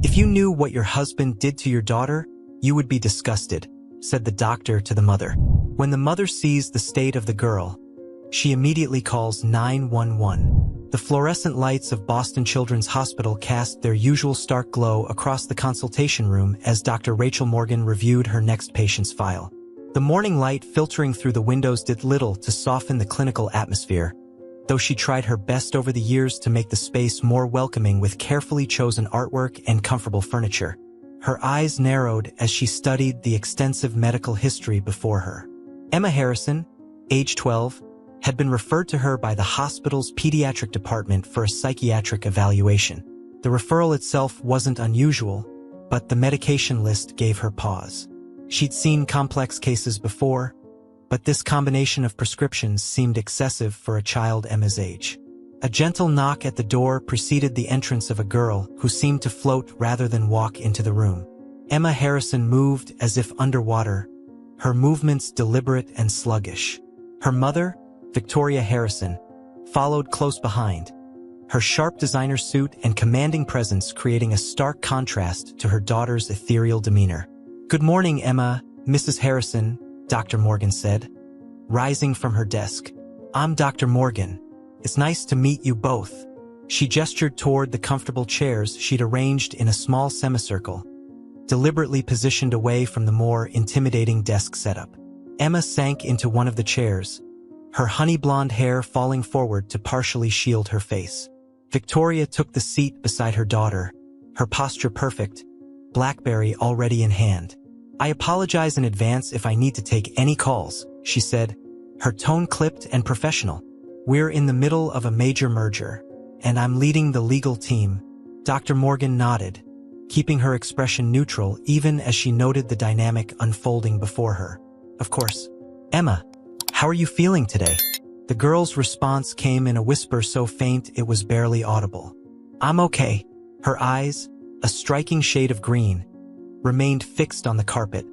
"If you knew what your husband did to your daughter, you would be disgusted," said the doctor to the mother. When the mother sees the state of the girl, she immediately calls 911. The fluorescent lights of Boston Children's Hospital cast their usual stark glow across the consultation room as Dr. Rachel Morgan reviewed her next patient's file. The morning light filtering through the windows did little to soften the clinical atmosphere, though she tried her best over the years to make the space more welcoming with carefully chosen artwork and comfortable furniture. Her eyes narrowed as she studied the extensive medical history before her. Emma Harrison, age 12, had been referred to her by the hospital's pediatric department for a psychiatric evaluation. The referral itself wasn't unusual, but the medication list gave her pause. She'd seen complex cases before, but this combination of prescriptions seemed excessive for a child Emma's age. A gentle knock at the door preceded the entrance of a girl who seemed to float rather than walk into the room. Emma Harrison moved as if underwater, her movements deliberate and sluggish. Her mother, Victoria Harrison, followed close behind, her sharp designer suit and commanding presence creating a stark contrast to her daughter's ethereal demeanor. "Good morning, Emma, Mrs. Harrison," Dr. Morgan said, rising from her desk. "I'm Dr. Morgan. It's nice to meet you both." She gestured toward the comfortable chairs she'd arranged in a small semicircle, deliberately positioned away from the more intimidating desk setup. Emma sank into one of the chairs, her honey blonde hair falling forward to partially shield her face. Victoria took the seat beside her daughter, her posture perfect, BlackBerry already in hand. "I apologize in advance if I need to take any calls," she said, her tone clipped and professional. "We're in the middle of a major merger, and I'm leading the legal team." Dr. Morgan nodded, keeping her expression neutral even as she noted the dynamic unfolding before her. "Of course. Emma, how are you feeling today?" The girl's response came in a whisper so faint it was barely audible. "I'm okay." Her eyes, a striking shade of green, remained fixed on the carpet,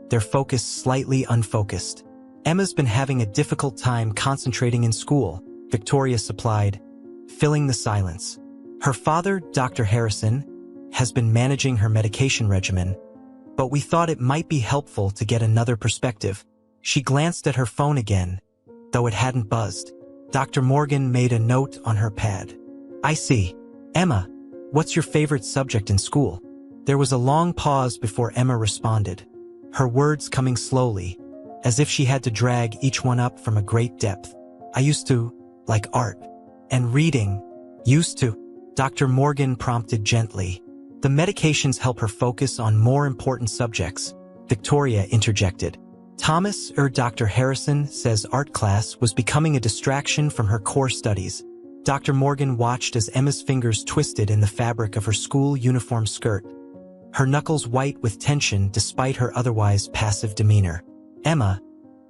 their focus slightly unfocused. "Emma's been having a difficult time concentrating in school," Victoria supplied, filling the silence. "Her father, Dr. Harrison, has been managing her medication regimen, but we thought it might be helpful to get another perspective." She glanced at her phone again, though it hadn't buzzed. Dr. Morgan made a note on her pad. "I see. Emma, what's your favorite subject in school?" There was a long pause before Emma responded, her words coming slowly, as if she had to drag each one up from a great depth. "I used to like art and reading." "Used to?" Dr. Morgan prompted gently. "The medications help her focus on more important subjects," Victoria interjected. Dr. Harrison says art class was becoming a distraction from her core studies." Dr. Morgan watched as Emma's fingers twisted in the fabric of her school uniform skirt, her knuckles white with tension despite her otherwise passive demeanor. "Emma,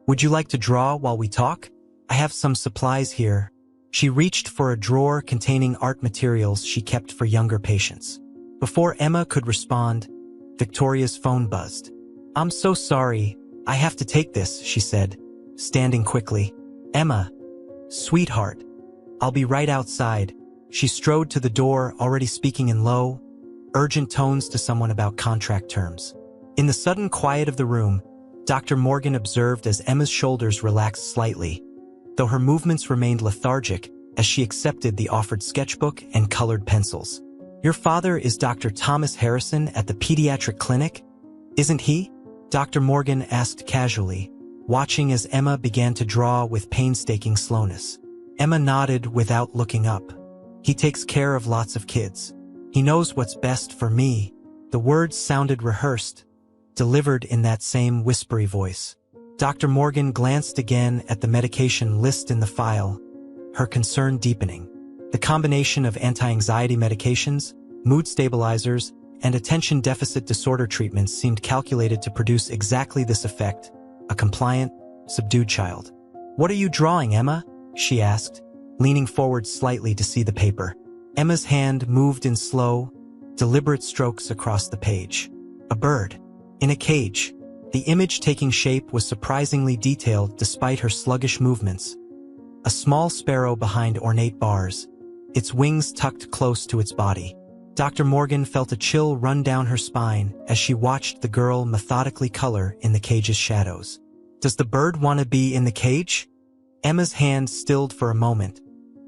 would you like to draw while we talk? I have some supplies here." She reached for a drawer containing art materials she kept for younger patients. Before Emma could respond, Victoria's phone buzzed. "I'm so sorry, I have to take this," she said, standing quickly. "Emma, sweetheart, I'll be right outside." She strode to the door, already speaking in low, urgent tones to someone about contract terms. In the sudden quiet of the room, Dr. Morgan observed as Emma's shoulders relaxed slightly, though her movements remained lethargic as she accepted the offered sketchbook and colored pencils. "Your father is Dr. Thomas Harrison at the pediatric clinic, isn't he?" Dr. Morgan asked casually, watching as Emma began to draw with painstaking slowness. Emma nodded without looking up. "He takes care of lots of kids. He knows what's best for me." The words sounded rehearsed, delivered in that same whispery voice. Dr. Morgan glanced again at the medication list in the file, her concern deepening. The combination of anti-anxiety medications, mood stabilizers, and attention deficit disorder treatments seemed calculated to produce exactly this effect, a compliant, subdued child. "What are you drawing, Emma?" she asked, leaning forward slightly to see the paper. Emma's hand moved in slow, deliberate strokes across the page. A bird. In a cage. The image taking shape was surprisingly detailed despite her sluggish movements. A small sparrow behind ornate bars, its wings tucked close to its body. Dr. Morgan felt a chill run down her spine as she watched the girl methodically color in the cage's shadows. Does the bird want to be in the cage? Emma's hand stilled for a moment,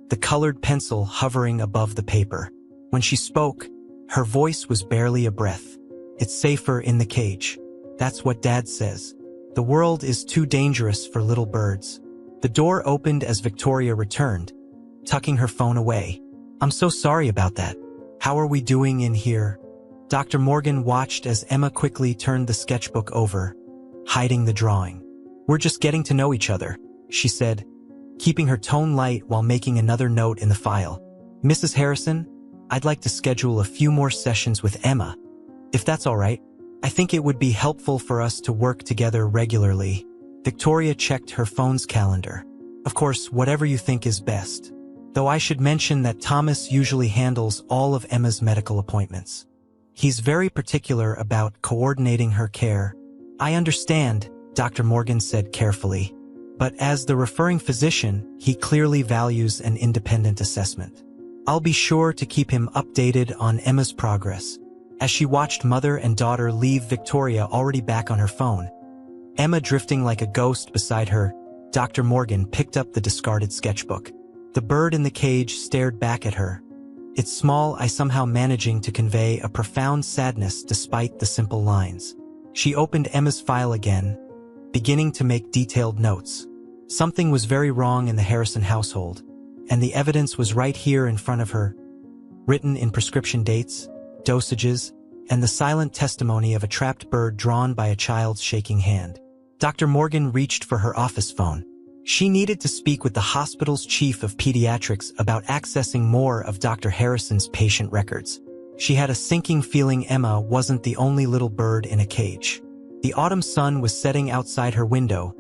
the colored pencil hovering above the paper. When she spoke, her voice was barely a breath. It's safer in the cage. That's what Dad says. The world is too dangerous for little birds. The door opened as Victoria returned, tucking her phone away. I'm so sorry about that. How are we doing in here? Dr. Morgan watched as Emma quickly turned the sketchbook over, hiding the drawing. We're just getting to know each other, she said, keeping her tone light while making another note in the file. Mrs. Harrison, I'd like to schedule a few more sessions with Emma. If that's all right, I think it would be helpful for us to work together regularly. Victoria checked her phone's calendar. Of course, whatever you think is best. Though I should mention that Thomas usually handles all of Emma's medical appointments. He's very particular about coordinating her care. I understand, Dr. Morgan said carefully. But as the referring physician, he clearly values an independent assessment. I'll be sure to keep him updated on Emma's progress. As she watched mother and daughter leave Victoria already back on her phone, Emma drifting like a ghost beside her, Dr. Morgan picked up the discarded sketchbook. The bird in the cage stared back at her, its small eye somehow managing to convey a profound sadness despite the simple lines. She opened Emma's file again, beginning to make detailed notes. Something was very wrong in the Harrison household, and the evidence was right here in front of her, written in prescription dates, dosages, and the silent testimony of a trapped bird drawn by a child's shaking hand. Dr. Morgan reached for her office phone. She needed to speak with the hospital's chief of pediatrics about accessing more of Dr. Harrison's patient records. She had a sinking feeling Emma wasn't the only little bird in a cage. The autumn sun was setting outside her window,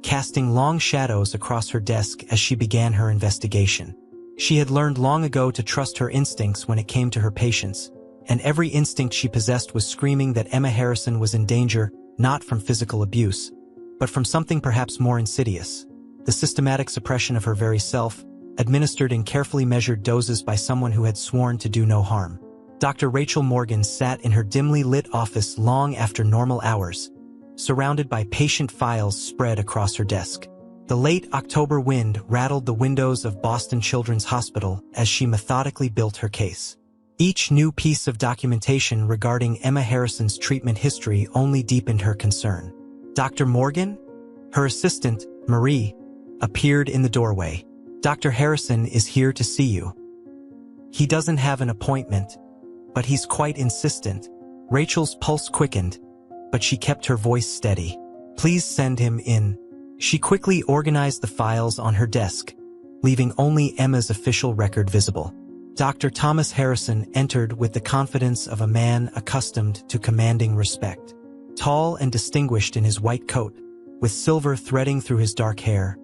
casting long shadows across her desk as she began her investigation. She had learned long ago to trust her instincts when it came to her patients, and every instinct she possessed was screaming that Emma Harrison was in danger, not from physical abuse, but from something perhaps more insidious. The systematic suppression of her very self, administered in carefully measured doses by someone who had sworn to do no harm. Dr. Rachel Morgan sat in her dimly lit office long after normal hours, surrounded by patient files spread across her desk. The late October wind rattled the windows of Boston Children's Hospital as she methodically built her case. Each new piece of documentation regarding Emma Harrison's treatment history only deepened her concern. Dr. Morgan? Her assistant, Marie, appeared in the doorway. Dr. Harrison is here to see you. He doesn't have an appointment, but he's quite insistent. Rachel's pulse quickened, but she kept her voice steady. Please send him in. She quickly organized the files on her desk, leaving only Emma's official record visible. Dr. Thomas Harrison entered with the confidence of a man accustomed to commanding respect. Tall and distinguished in his white coat, with silver threading through his dark hair,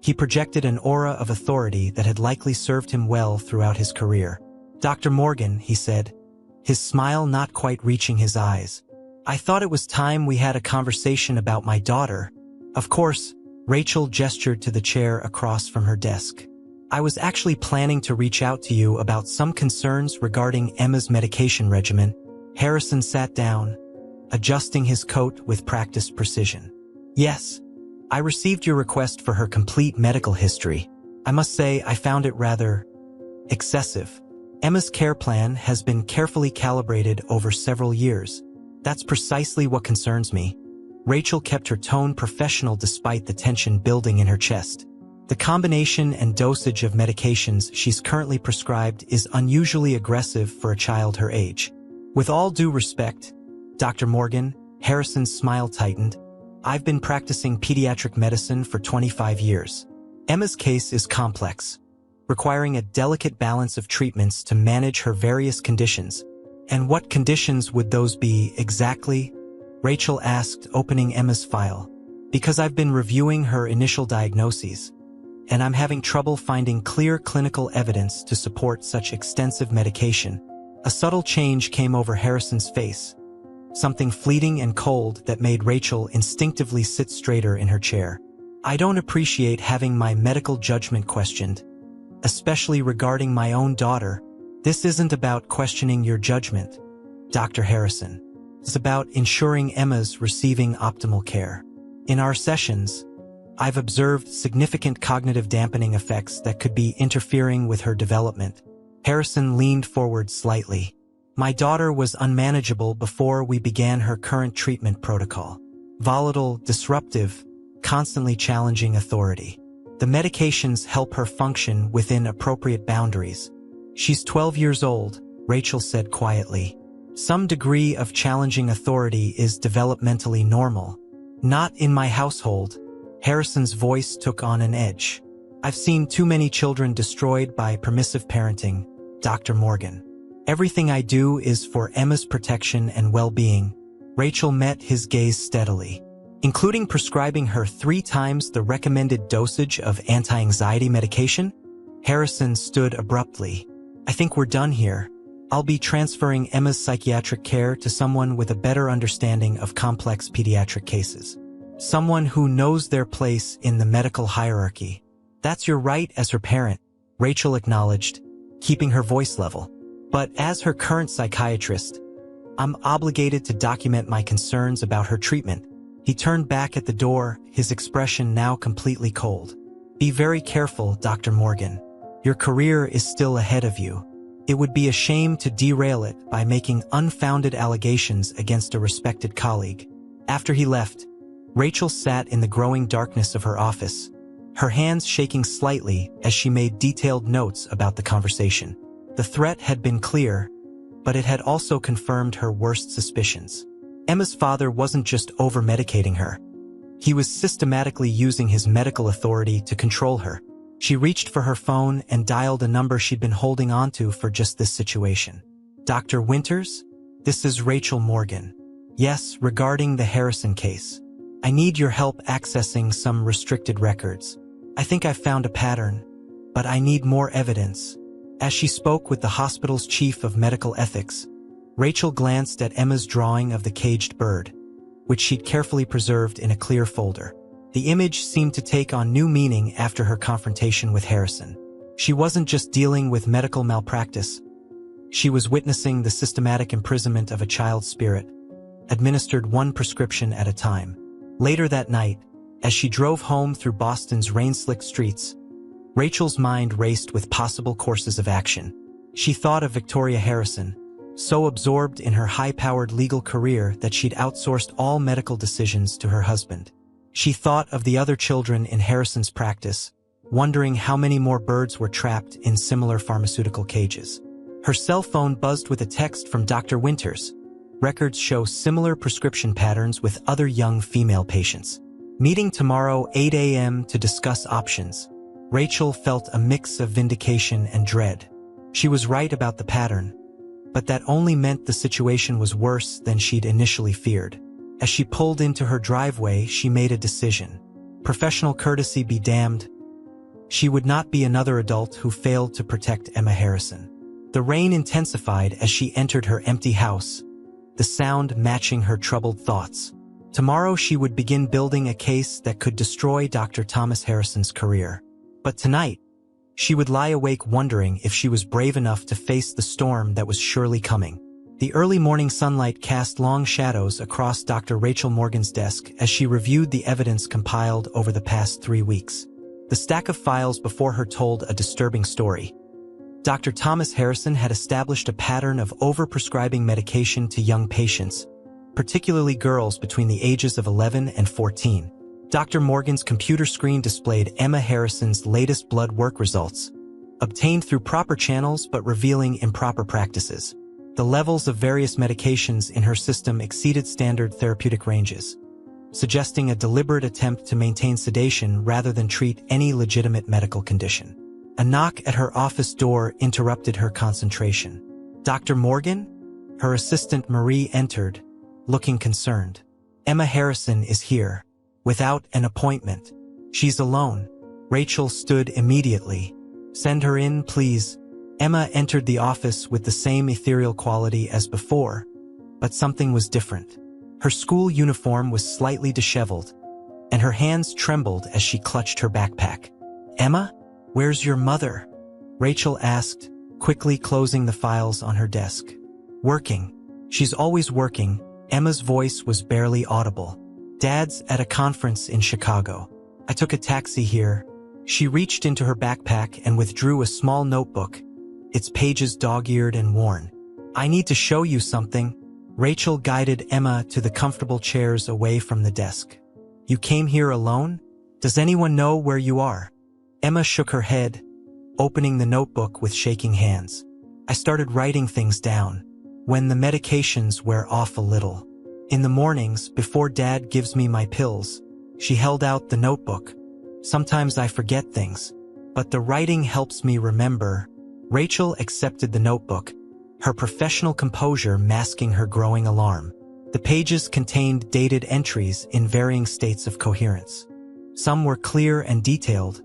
he projected an aura of authority that had likely served him well throughout his career. Dr. Morgan, he said, his smile not quite reaching his eyes. I thought it was time we had a conversation about my daughter. Of course, Rachel gestured to the chair across from her desk. I was actually planning to reach out to you about some concerns regarding Emma's medication regimen. Harrison sat down, adjusting his coat with practiced precision. Yes, I received your request for her complete medical history. I must say I found it rather excessive. Emma's care plan has been carefully calibrated over several years. That's precisely what concerns me. Rachel kept her tone professional despite the tension building in her chest. The combination and dosage of medications she's currently prescribed is unusually aggressive for a child her age. With all due respect, Dr. Morgan, Harrison's smile tightened. I've been practicing pediatric medicine for 25 years. Emma's case is complex, requiring a delicate balance of treatments to manage her various conditions. And what conditions would those be exactly? Rachel asked, opening Emma's file. Because I've been reviewing her initial diagnoses, and I'm having trouble finding clear clinical evidence to support such extensive medication. A subtle change came over Harrison's face, something fleeting and cold that made Rachel instinctively sit straighter in her chair. I don't appreciate having my medical judgment questioned, especially regarding my own daughter, This isn't about questioning your judgment, Dr. Harrison. It's about ensuring Emma's receiving optimal care. In our sessions, I've observed significant cognitive dampening effects that could be interfering with her development. Harrison leaned forward slightly. My daughter was unmanageable before we began her current treatment protocol. Volatile, disruptive, constantly challenging authority. The medications help her function within appropriate boundaries. She's 12 years old, Rachel said quietly. Some degree of challenging authority is developmentally normal. Not in my household. Harrison's voice took on an edge. I've seen too many children destroyed by permissive parenting, Dr. Morgan. Everything I do is for Emma's protection and well-being. Rachel met his gaze steadily. Including prescribing her 3 times the recommended dosage of anti-anxiety medication? Harrison stood abruptly. I think we're done here. I'll be transferring Emma's psychiatric care to someone with a better understanding of complex pediatric cases. Someone who knows their place in the medical hierarchy. That's your right as her parent, Rachel acknowledged, keeping her voice level. But as her current psychiatrist, I'm obligated to document my concerns about her treatment. He turned back at the door, his expression now completely cold. Be very careful, Dr. Morgan. Your career is still ahead of you. It would be a shame to derail it by making unfounded allegations against a respected colleague. After he left, Rachel sat in the growing darkness of her office, her hands shaking slightly as she made detailed notes about the conversation. The threat had been clear, but it had also confirmed her worst suspicions. Emma's father wasn't just over-medicating her. He was systematically using his medical authority to control her. She reached for her phone and dialed a number she'd been holding onto for just this situation. Dr. Winters? This is Rachel Morgan. Yes, regarding the Harrison case. I need your help accessing some restricted records. I think I've found a pattern, but I need more evidence. As she spoke with the hospital's chief of medical ethics, Rachel glanced at Emma's drawing of the caged bird, which she'd carefully preserved in a clear folder. The image seemed to take on new meaning after her confrontation with Harrison. She wasn't just dealing with medical malpractice. She was witnessing the systematic imprisonment of a child's spirit, administered one prescription at a time. Later that night, as she drove home through Boston's rain-slicked streets, Rachel's mind raced with possible courses of action. She thought of Victoria Harrison, so absorbed in her high-powered legal career that she'd outsourced all medical decisions to her husband. She thought of the other children in Harrison's practice, wondering how many more birds were trapped in similar pharmaceutical cages. Her cell phone buzzed with a text from Dr. Winters. Records show similar prescription patterns with other young female patients. Meeting tomorrow 8 a.m. to discuss options. Rachel felt a mix of vindication and dread. She was right about the pattern, but that only meant the situation was worse than she'd initially feared. As she pulled into her driveway, she made a decision. Professional courtesy be damned. She would not be another adult who failed to protect Emma Harrison. The rain intensified as she entered her empty house, the sound matching her troubled thoughts. Tomorrow she would begin building a case that could destroy Dr. Thomas Harrison's career. But tonight, she would lie awake wondering if she was brave enough to face the storm that was surely coming. The early morning sunlight cast long shadows across Dr. Rachel Morgan's desk as she reviewed the evidence compiled over the past 3 weeks. The stack of files before her told a disturbing story. Dr. Thomas Harrison had established a pattern of overprescribing medication to young patients, particularly girls between the ages of 11 and 14. Dr. Morgan's computer screen displayed Emma Harrison's latest blood work results, obtained through proper channels but revealing improper practices. The levels of various medications in her system exceeded standard therapeutic ranges, suggesting a deliberate attempt to maintain sedation rather than treat any legitimate medical condition. A knock at her office door interrupted her concentration. Dr. Morgan? Her assistant Marie entered, looking concerned. Emma Harrison is here, without an appointment. She's alone. Rachel stood immediately. Send her in, please. Emma entered the office with the same ethereal quality as before, but something was different. Her school uniform was slightly disheveled, and her hands trembled as she clutched her backpack. Emma? Where's your mother? Rachel asked, quickly closing the files on her desk. Working. She's always working. Emma's voice was barely audible. Dad's at a conference in Chicago. I took a taxi here. She reached into her backpack and withdrew a small notebook, its pages dog-eared and worn. I need to show you something. Rachel guided Emma to the comfortable chairs away from the desk. You came here alone? Does anyone know where you are? Emma shook her head, opening the notebook with shaking hands. I started writing things down. When the medications wear off a little. In the mornings, before Dad gives me my pills, she held out the notebook. Sometimes I forget things, but the writing helps me remember. Rachel accepted the notebook, her professional composure masking her growing alarm. The pages contained dated entries in varying states of coherence. Some were clear and detailed,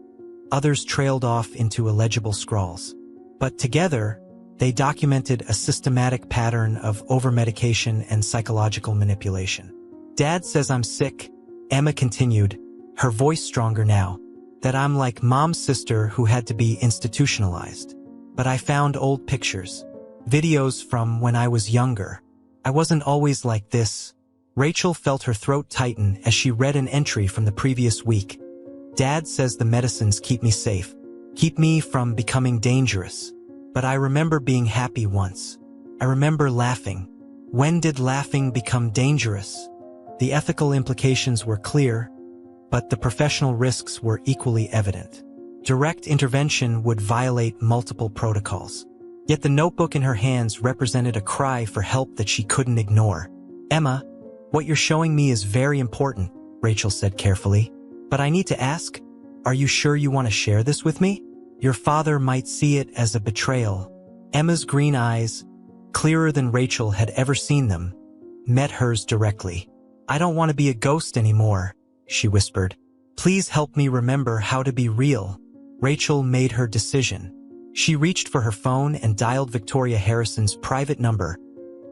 others trailed off into illegible scrawls. But together, they documented a systematic pattern of overmedication and psychological manipulation. Dad says I'm sick, Emma continued, her voice stronger now, that I'm like Mom's sister who had to be institutionalized. But I found old pictures, videos from when I was younger. I wasn't always like this. Rachel felt her throat tighten as she read an entry from the previous week. Dad says the medicines keep me safe, keep me from becoming dangerous. But I remember being happy once. I remember laughing. When did laughing become dangerous? The ethical implications were clear, but the professional risks were equally evident. Direct intervention would violate multiple protocols. Yet the notebook in her hands represented a cry for help that she couldn't ignore. Emma, what you're showing me is very important, Rachel said carefully. But I need to ask, are you sure you want to share this with me? Your father might see it as a betrayal. Emma's green eyes, clearer than Rachel had ever seen them, met hers directly. I don't want to be a ghost anymore, she whispered. Please help me remember how to be real. Rachel made her decision. She reached for her phone and dialed Victoria Harrison's private number,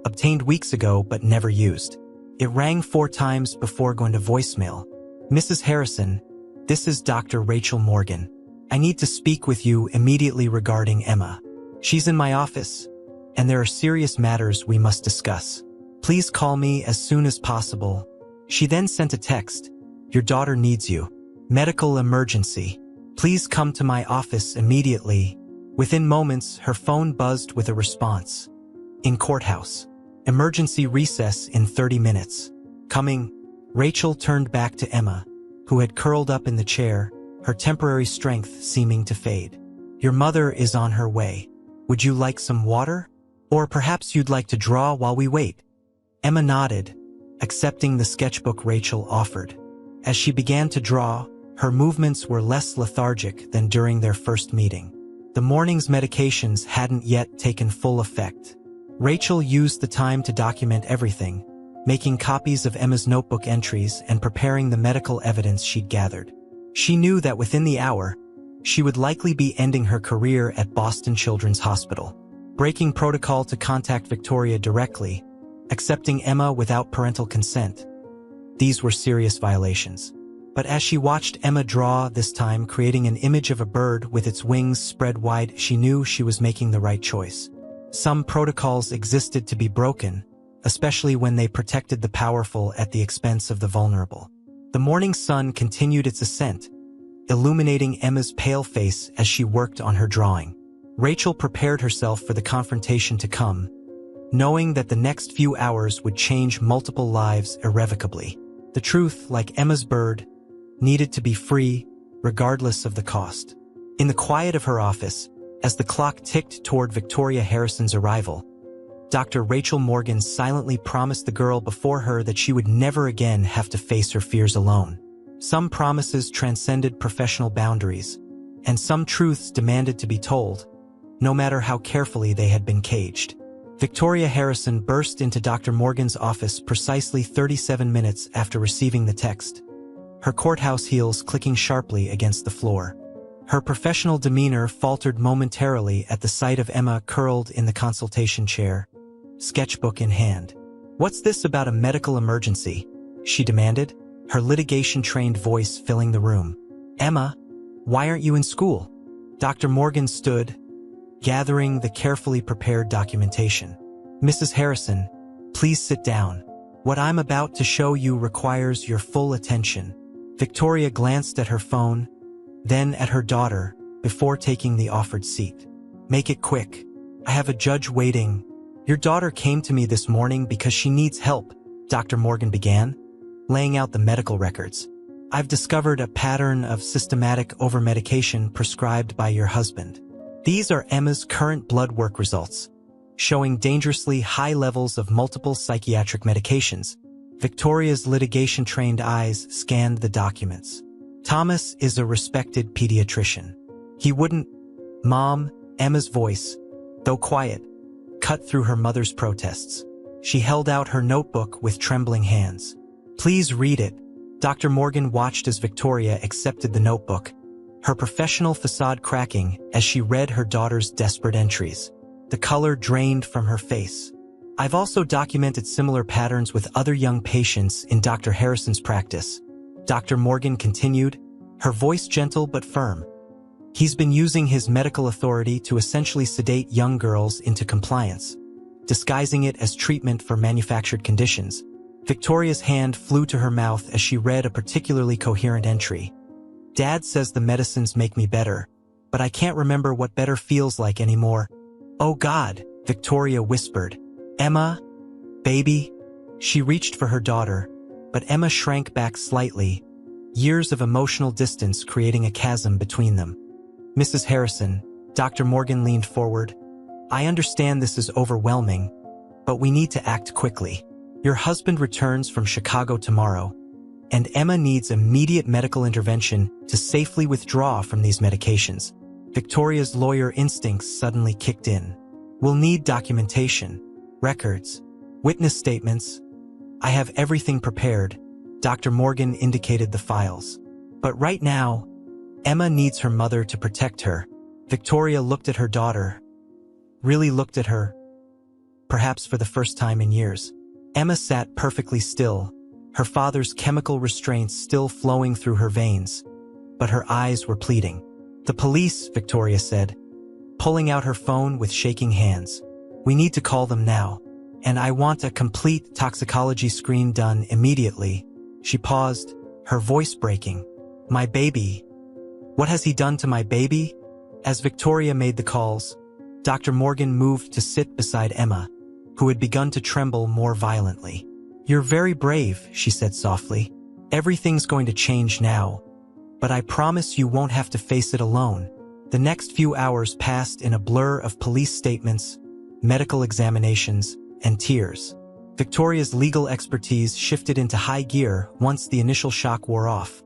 obtained weeks ago but never used. It rang 4 times before going to voicemail. Mrs. Harrison, this is Dr. Rachel Morgan. I need to speak with you immediately regarding Emma. She's in my office, and there are serious matters we must discuss. Please call me as soon as possible. She then sent a text. Your daughter needs you. Medical emergency. Please come to my office immediately. Within moments, her phone buzzed with a response. In courthouse. Emergency recess in 30 minutes. Coming. Rachel turned back to Emma, who had curled up in the chair, her temporary strength seeming to fade. Your mother is on her way. Would you like some water? Or perhaps you'd like to draw while we wait? Emma nodded, accepting the sketchbook Rachel offered. As she began to draw, her movements were less lethargic than during their first meeting. The morning's medications hadn't yet taken full effect. Rachel used the time to document everything, making copies of Emma's notebook entries and preparing the medical evidence she'd gathered. She knew that within the hour, she would likely be ending her career at Boston Children's Hospital. Breaking protocol to contact Victoria directly, accepting Emma without parental consent. These were serious violations. But as she watched Emma draw, this time creating an image of a bird with its wings spread wide, she knew she was making the right choice. Some protocols existed to be broken, especially when they protected the powerful at the expense of the vulnerable. The morning sun continued its ascent, illuminating Emma's pale face as she worked on her drawing. Rachel prepared herself for the confrontation to come, knowing that the next few hours would change multiple lives irrevocably. The truth, like Emma's bird, needed to be free, regardless of the cost. In the quiet of her office, as the clock ticked toward Victoria Harrison's arrival, Dr. Rachel Morgan silently promised the girl before her that she would never again have to face her fears alone. Some promises transcended professional boundaries, and some truths demanded to be told, no matter how carefully they had been caged. Victoria Harrison burst into Dr. Morgan's office precisely 37 minutes after receiving the text, her courthouse heels clicking sharply against the floor. Her professional demeanor faltered momentarily at the sight of Emma curled in the consultation chair, sketchbook in hand. What's this about a medical emergency? She demanded, her litigation-trained voice filling the room. Emma, why aren't you in school? Dr. Morgan stood, gathering the carefully prepared documentation. "Mrs. Harrison, please sit down. What I'm about to show you requires your full attention." Victoria glanced at her phone, then at her daughter, before taking the offered seat. "Make it quick. I have a judge waiting." "Your daughter came to me this morning because she needs help," Dr. Morgan began, laying out the medical records. "I've discovered a pattern of systematic overmedication prescribed by your husband. These are Emma's current blood work results, showing dangerously high levels of multiple psychiatric medications." Victoria's litigation-trained eyes scanned the documents. "Thomas is a respected pediatrician. He wouldn't—" "Mom," Emma's voice, though quiet, cut through her mother's protests. She held out her notebook with trembling hands. "Please read it." Dr. Morgan watched as Victoria accepted the notebook, her professional facade cracking as she read her daughter's desperate entries. The color drained from her face. "I've also documented similar patterns with other young patients in Dr. Harrison's practice," Dr. Morgan continued, her voice gentle but firm. "He's been using his medical authority to essentially sedate young girls into compliance, disguising it as treatment for manufactured conditions." Victoria's hand flew to her mouth as she read a particularly coherent entry. "Dad says the medicines make me better, but I can't remember what better feels like anymore." "Oh God," Victoria whispered. "Emma, baby." She reached for her daughter, but Emma shrank back slightly, years of emotional distance creating a chasm between them. "Mrs. Harrison," Dr. Morgan leaned forward, "I understand this is overwhelming, but we need to act quickly. Your husband returns from Chicago tomorrow, and Emma needs immediate medical intervention to safely withdraw from these medications." Victoria's lawyer instincts suddenly kicked in. "We'll need documentation, records, witness statements." "I have everything prepared," Dr. Morgan indicated the files. "But right now, Emma needs her mother to protect her." Victoria looked at her daughter, really looked at her, perhaps for the first time in years. Emma sat perfectly still, her father's chemical restraints still flowing through her veins, but her eyes were pleading. "The police," Victoria said, pulling out her phone with shaking hands. "We need to call them now. And I want a complete toxicology screen done immediately." She paused, her voice breaking. "My baby. What has he done to my baby?" As Victoria made the calls, Dr. Morgan moved to sit beside Emma, who had begun to tremble more violently. "You're very brave," she said softly. "Everything's going to change now, but I promise you won't have to face it alone." The next few hours passed in a blur of police statements, medical examinations, and tears. Victoria's legal expertise shifted into high gear once the initial shock wore off,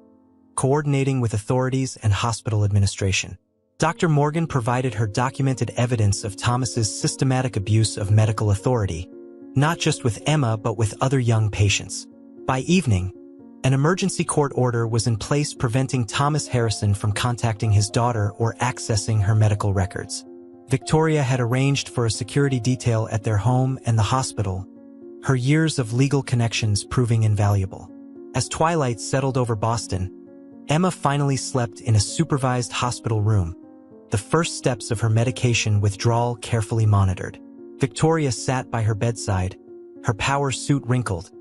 coordinating with authorities and hospital administration. Dr. Morgan provided her documented evidence of Thomas's systematic abuse of medical authority, not just with Emma but with other young patients. By evening, an emergency court order was in place preventing Thomas Harrison from contacting his daughter or accessing her medical records. Victoria had arranged for a security detail at their home and the hospital, her years of legal connections proving invaluable. As twilight settled over Boston, Emma finally slept in a supervised hospital room, the first steps of her medication withdrawal carefully monitored. Victoria sat by her bedside, her power suit wrinkled,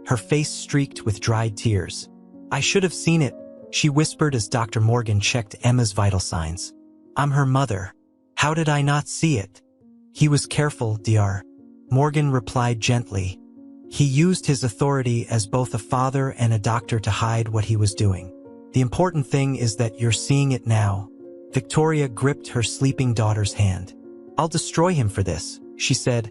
her face streaked with dried tears. "I should have seen it," she whispered as Dr. Morgan checked Emma's vital signs. "I'm her mother. How did I not see it?" "He was careful, Dr. Morgan replied gently. "He used his authority as both a father and a doctor to hide what he was doing. The important thing is that you're seeing it now." Victoria gripped her sleeping daughter's hand. "I'll destroy him for this," she said,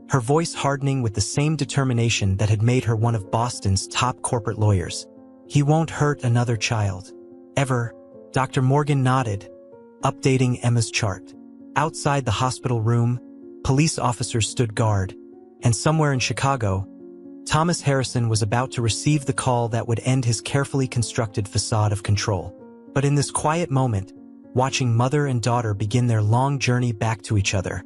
her voice hardening with the same determination that had made her one of Boston's top corporate lawyers. "He won't hurt another child. Ever." Dr. Morgan nodded, updating Emma's chart. Outside the hospital room, police officers stood guard, and somewhere in Chicago, Thomas Harrison was about to receive the call that would end his carefully constructed facade of control. But in this quiet moment, watching mother and daughter begin their long journey back to each other,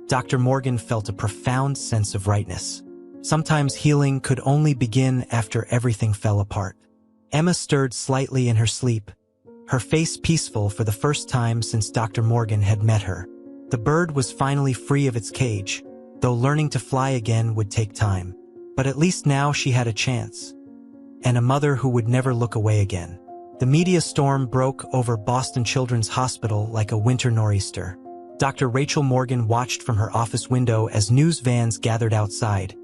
Dr. Morgan felt a profound sense of rightness. Sometimes healing could only begin after everything fell apart. Emma stirred slightly in her sleep, her face peaceful for the first time since Dr. Morgan had met her. The bird was finally free of its cage, though learning to fly again would take time. But at least now she had a chance. And a mother who would never look away again. The media storm broke over Boston Children's Hospital like a winter nor'easter. Dr. Rachel Morgan watched from her office window as news vans gathered outside,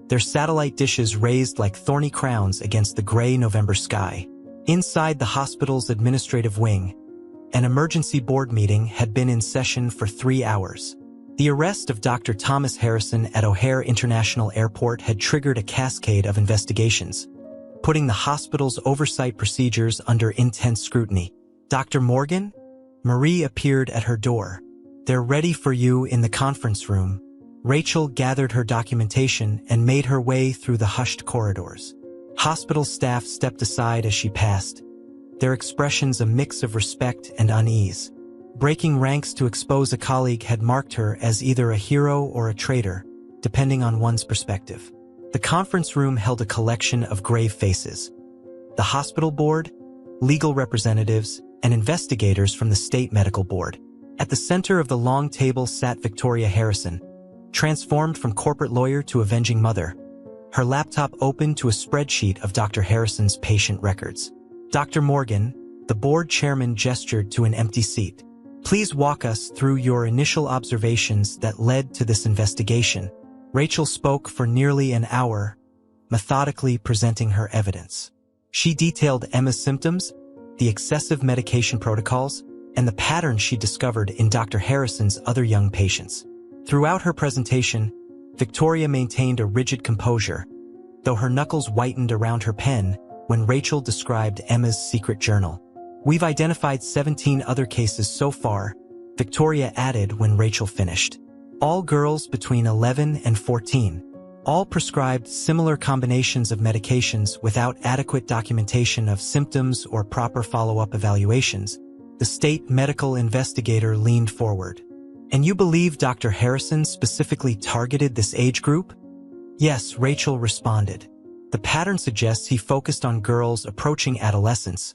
their satellite dishes raised like thorny crowns against the gray November sky. Inside the hospital's administrative wing, an emergency board meeting had been in session for 3 hours. The arrest of Dr. Thomas Harrison at O'Hare International Airport had triggered a cascade of investigations, putting the hospital's oversight procedures under intense scrutiny. Dr. Morgan? Marie appeared at her door. "They're ready for you in the conference room." Rachel gathered her documentation and made her way through the hushed corridors. Hospital staff stepped aside as she passed, their expressions a mix of respect and unease. Breaking ranks to expose a colleague had marked her as either a hero or a traitor, depending on one's perspective. The conference room held a collection of grave faces. The hospital board, legal representatives, and investigators from the state medical board. At the center of the long table sat Victoria Harrison, transformed from corporate lawyer to avenging mother, her laptop open to a spreadsheet of Dr. Harrison's patient records. Dr. Morgan, the board chairman, gestured to an empty seat. "Please walk us through your initial observations that led to this investigation." Rachel spoke for nearly an hour, methodically presenting her evidence. She detailed Emma's symptoms, the excessive medication protocols, and the patterns she discovered in Dr. Harrison's other young patients. Throughout her presentation, Victoria maintained a rigid composure, though her knuckles whitened around her pen when Rachel described Emma's secret journal. "We've identified 17 other cases so far," Victoria added when Rachel finished. "All girls between 11 and 14. All prescribed similar combinations of medications without adequate documentation of symptoms or proper follow-up evaluations." The state medical investigator leaned forward. "And you believe Dr. Harrison specifically targeted this age group?" "Yes," Rachel responded. "The pattern suggests he focused on girls approaching adolescence,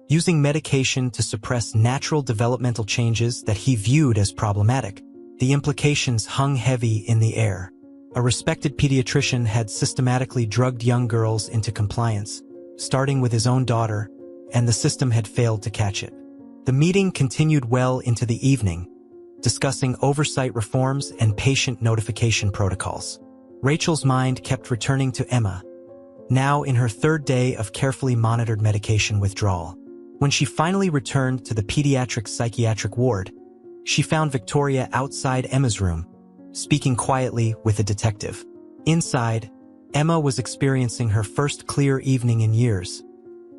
using medication to suppress natural developmental changes that he viewed as problematic." The implications hung heavy in the air. A respected pediatrician had systematically drugged young girls into compliance, starting with his own daughter, and the system had failed to catch it. The meeting continued well into the evening, discussing oversight reforms and patient notification protocols. Rachel's mind kept returning to Emma, now in her 3rd day of carefully monitored medication withdrawal. When she finally returned to the pediatric psychiatric ward, she found Victoria outside Emma's room, speaking quietly with a detective. Inside, Emma was experiencing her first clear evening in years,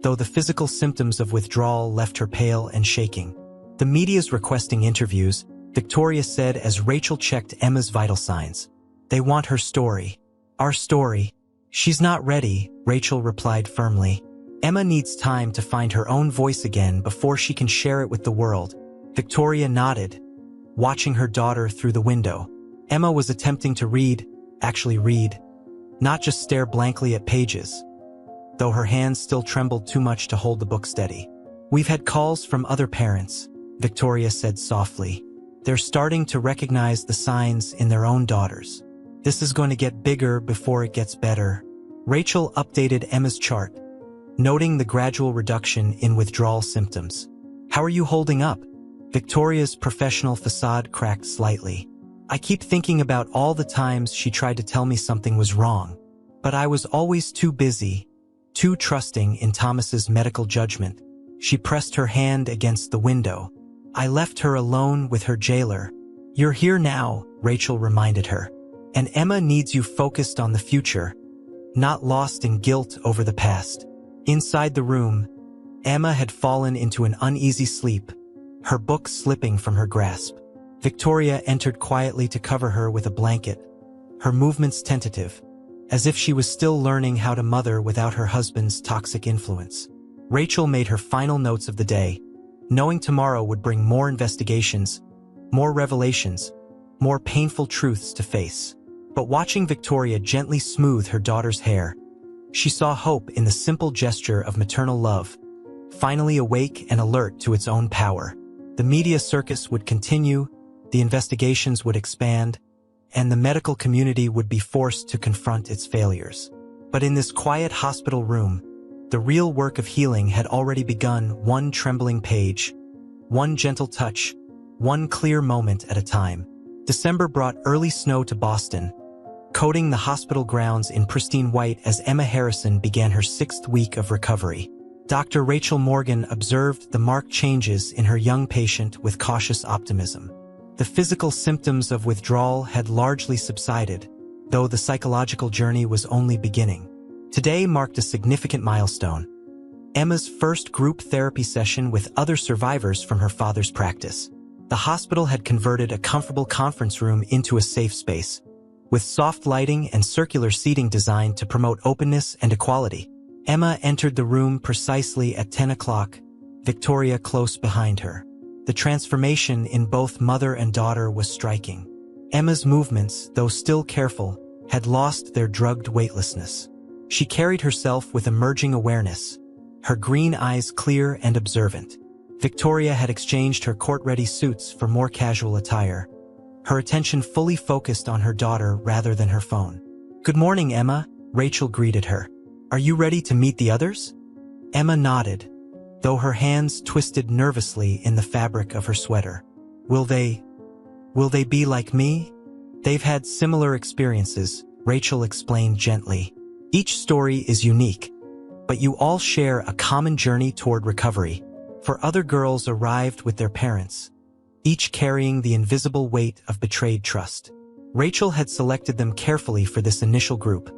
though the physical symptoms of withdrawal left her pale and shaking. "The media's requesting interviews," Victoria said as Rachel checked Emma's vital signs. "They want her story." "Our story?" "She's not ready," Rachel replied firmly. "Emma needs time to find her own voice again before she can share it with the world." Victoria nodded, watching her daughter through the window. Emma was attempting to actually read, not just stare blankly at pages, though her hands still trembled too much to hold the book steady. "We've had calls from other parents," Victoria said softly. "They're starting to recognize the signs in their own daughters. This is going to get bigger before it gets better." Rachel updated Emma's chart, noting the gradual reduction in withdrawal symptoms. "How are you holding up?" Victoria's professional facade cracked slightly. "I keep thinking about all the times she tried to tell me something was wrong, but I was always too busy, too trusting in Thomas's medical judgment." She pressed her hand against the window. "I left her alone with her jailer." "You're here now," Rachel reminded her. "And Emma needs you focused on the future, not lost in guilt over the past." Inside the room, Emma had fallen into an uneasy sleep, her book slipping from her grasp. Victoria entered quietly to cover her with a blanket, her movements tentative, as if she was still learning how to mother without her husband's toxic influence. Rachel made her final notes of the day, knowing tomorrow would bring more investigations, more revelations, more painful truths to face. But watching Victoria gently smooth her daughter's hair, she saw hope in the simple gesture of maternal love, finally awake and alert to its own power. The media circus would continue, the investigations would expand, and the medical community would be forced to confront its failures. But in this quiet hospital room, the real work of healing had already begun, one trembling page, one gentle touch, one clear moment at a time. December brought early snow to Boston, coating the hospital grounds in pristine white as Emma Harrison began her 6th week of recovery. Dr. Rachel Morgan observed the marked changes in her young patient with cautious optimism. The physical symptoms of withdrawal had largely subsided, though the psychological journey was only beginning. Today marked a significant milestone: Emma's first group therapy session with other survivors from her father's practice. The hospital had converted a comfortable conference room into a safe space, with soft lighting and circular seating designed to promote openness and equality. Emma entered the room precisely at 10 o'clock, Victoria close behind her. The transformation in both mother and daughter was striking. Emma's movements, though still careful, had lost their drugged weightlessness. She carried herself with emerging awareness, her green eyes clear and observant. Victoria had exchanged her court-ready suits for more casual attire, her attention fully focused on her daughter rather than her phone. "Good morning, Emma," Rachel greeted her. "Are you ready to meet the others?" Emma nodded, though her hands twisted nervously in the fabric of her sweater. Will they be like me?" "They've had similar experiences," Rachel explained gently. "Each story is unique, but you all share a common journey toward recovery." For other girls arrived with their parents, each carrying the invisible weight of betrayed trust. Rachel had selected them carefully for this initial group,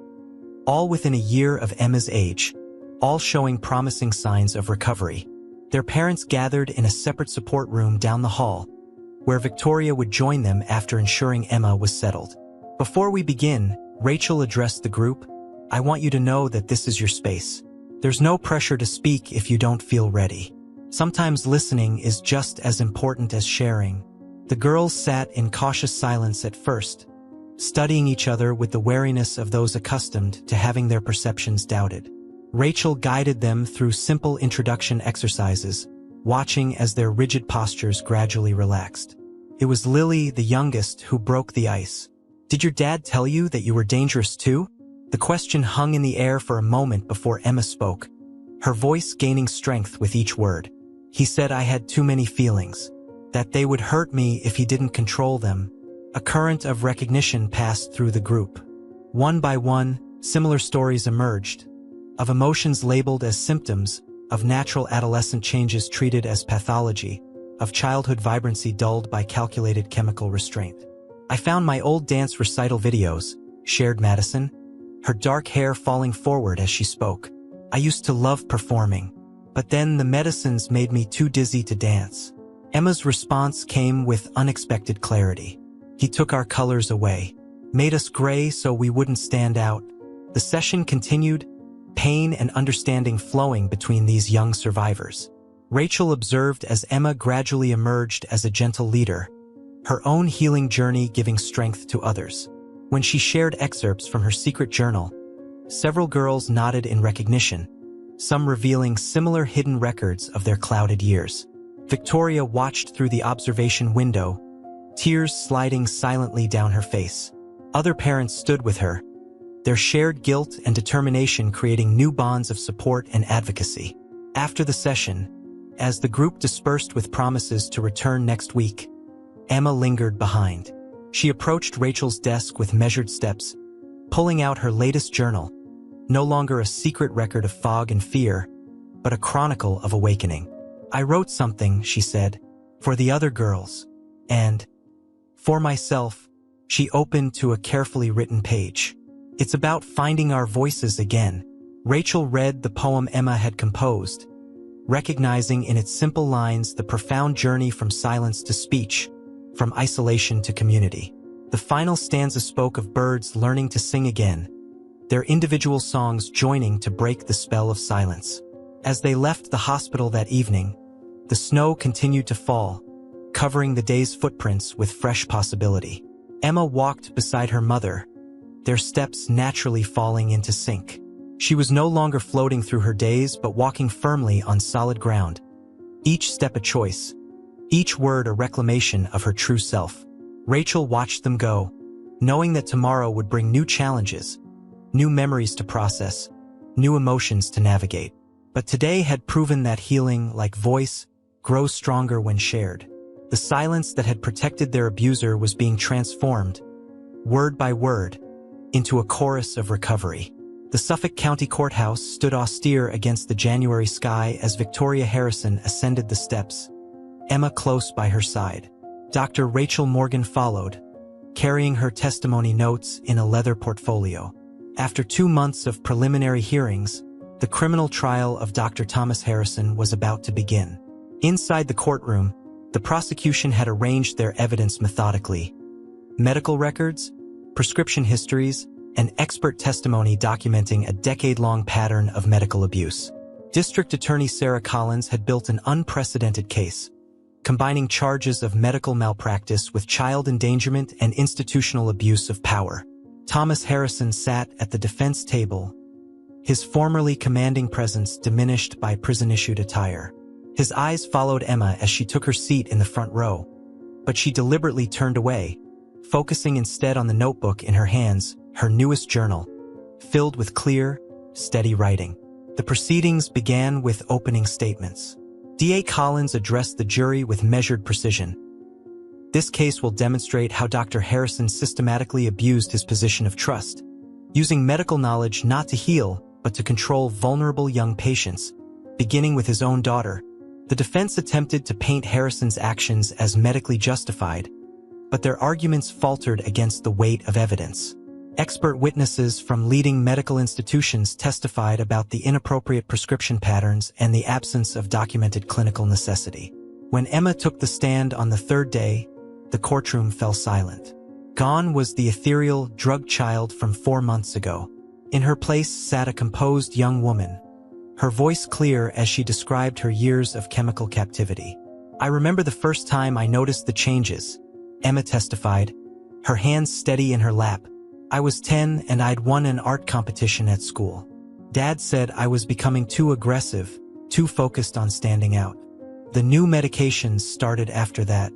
all within a year of Emma's age, all showing promising signs of recovery. Their parents gathered in a separate support room down the hall, where Victoria would join them after ensuring Emma was settled. "Before we begin," Rachel addressed the group, "I want you to know that this is your space. There's no pressure to speak if you don't feel ready. Sometimes listening is just as important as sharing." The girls sat in cautious silence at first, studying each other with the wariness of those accustomed to having their perceptions doubted. Rachel guided them through simple introduction exercises, watching as their rigid postures gradually relaxed. It was Lily, the youngest, who broke the ice. "Did your dad tell you that you were dangerous too?" The question hung in the air for a moment before Emma spoke, her voice gaining strength with each word. "He said I had too many feelings, that they would hurt me if he didn't control them." A current of recognition passed through the group. One by one, similar stories emerged, of emotions labeled as symptoms, of natural adolescent changes treated as pathology, of childhood vibrancy dulled by calculated chemical restraint. "I found my old dance recital videos," shared Madison, her dark hair falling forward as she spoke. "I used to love performing, but then the medicines made me too dizzy to dance." Emma's response came with unexpected clarity. "He took our colors away, made us gray so we wouldn't stand out." The session continued, pain and understanding flowing between these young survivors. Rachel observed as Emma gradually emerged as a gentle leader, her own healing journey giving strength to others. When she shared excerpts from her secret journal, several girls nodded in recognition, some revealing similar hidden records of their clouded years. Victoria watched through the observation window, tears sliding silently down her face. Other parents stood with her, their shared guilt and determination creating new bonds of support and advocacy. After the session, as the group dispersed with promises to return next week, Emma lingered behind. She approached Rachel's desk with measured steps, pulling out her latest journal, no longer a secret record of fog and fear, but a chronicle of awakening. "I wrote something," she said, "for the other girls, and for myself." She opened to a carefully written page. "It's about finding our voices again." Rachel read the poem Emma had composed, recognizing in its simple lines the profound journey from silence to speech, from isolation to community. The final stanza spoke of birds learning to sing again, their individual songs joining to break the spell of silence. As they left the hospital that evening, the snow continued to fall, covering the day's footprints with fresh possibility. Emma walked beside her mother, their steps naturally falling into sync. She was no longer floating through her days but walking firmly on solid ground, each step a choice, each word a reclamation of her true self. Rachel watched them go, knowing that tomorrow would bring new challenges, new memories to process, new emotions to navigate. But today had proven that healing, like voice, grows stronger when shared. The silence that had protected their abuser was being transformed, word by word, into a chorus of recovery. The Suffolk County Courthouse stood austere against the January sky as Victoria Harrison ascended the steps, Emma close by her side. Dr. Rachel Morgan followed, carrying her testimony notes in a leather portfolio. After 2 months of preliminary hearings, the criminal trial of Dr. Thomas Harrison was about to begin. Inside the courtroom, the prosecution had arranged their evidence methodically. Medical records, prescription histories, and expert testimony documenting a decade-long pattern of medical abuse. District Attorney Sarah Collins had built an unprecedented case, combining charges of medical malpractice with child endangerment and institutional abuse of power. Thomas Harrison sat at the defense table, his formerly commanding presence diminished by prison-issued attire. His eyes followed Emma as she took her seat in the front row, but she deliberately turned away, focusing instead on the notebook in her hands, her newest journal, filled with clear, steady writing. The proceedings began with opening statements. D.A. Collins addressed the jury with measured precision. This case will demonstrate how Dr. Harrison systematically abused his position of trust, using medical knowledge not to heal, but to control vulnerable young patients, beginning with his own daughter. The defense attempted to paint Harrison's actions as medically justified, but their arguments faltered against the weight of evidence. Expert witnesses from leading medical institutions testified about the inappropriate prescription patterns and the absence of documented clinical necessity. When Emma took the stand on the third day, the courtroom fell silent. Gone was the ethereal, drugged child from 4 months ago. In her place sat a composed young woman, her voice clear as she described her years of chemical captivity. "I remember the first time I noticed the changes," Emma testified, her hands steady in her lap. "I was 10 and I'd won an art competition at school. Dad said I was becoming too aggressive, too focused on standing out. The new medications started after that."